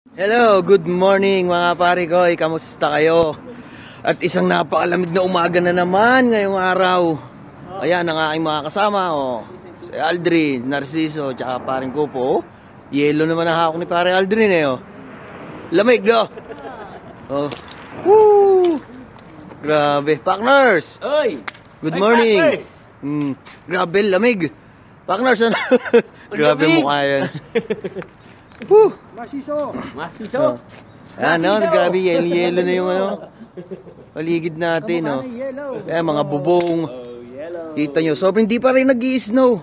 Hello, good morning mga pare ko. Kamusta kayo? At isang napakalamig na umaga na naman ngayong araw. Ayan ang aking mga kasama. Si Aldrin, Narciso, tsaka paring Kupo. Yelo naman ang hawak ni pare Aldrin Lamig no? Woo! Grabe. Partners! Oy! Good morning! Grabe, lamig. Partners, ano? Grabe mukha yan. Woo! Masiso. Grabe, yelo na yung paligid natin, mga bubong. Kita nyo, sobrang di pa rin nag-i-snow.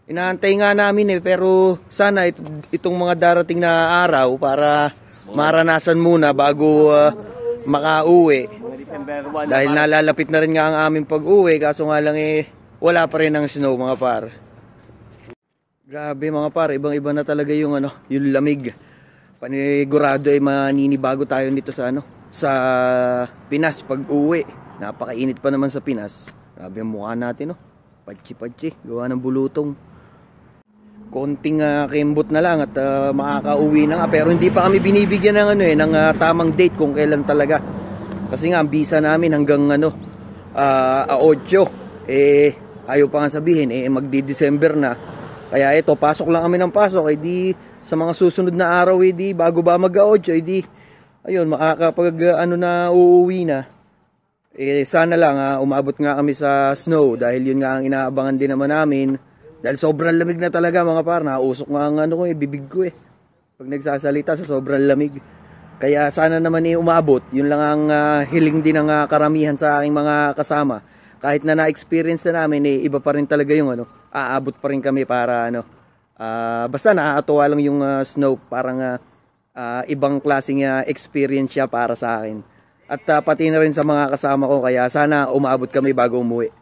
Inaantay nga namin pero sana itong mga darating na araw para maranasan muna bago makauwi. Dahil nalalapit na rin nga ang aming pag-uwi, kaso nga lang wala pa rin ang snow mga par. Grabe mga par, ibang-iba na talaga yung yung lamig. Panigurado maninibago tayo nito sa Pinas pag-uwi. Napakainit pa naman sa Pinas. Grabe ang mukha natin Patsi-patsi, gawa ng bulutong. Konting kimbot na lang at makakauwi na nga, pero hindi pa kami binibigyan ng ng tamang date kung kailan talaga. Kasi nga ang visa namin hanggang 8. Ayaw pa nga sabihin magdi-December na. Kaya ito, pasok lang kami ng pasok, di sa mga susunod na araw, di bago ba mag-8, di ayun, makakapag na uuwi na. Sana lang umabot nga kami sa snow dahil yun nga ang inaabangan din naman namin. Dahil sobrang lamig na talaga mga par, nausok nga ang bibig ko pag nagsasalita sa sobrang lamig. Kaya sana naman umabot, yun lang ang hiling din ng karamihan sa aking mga kasama. Kahit na na-experience na namin, iba pa rin talaga yung aabot pa rin kami para basta nakakatuwa lang yung snow, parang ibang klaseng experience siya para sa akin. At pati na rin sa mga kasama ko, kaya sana umabot kami bago umuwi.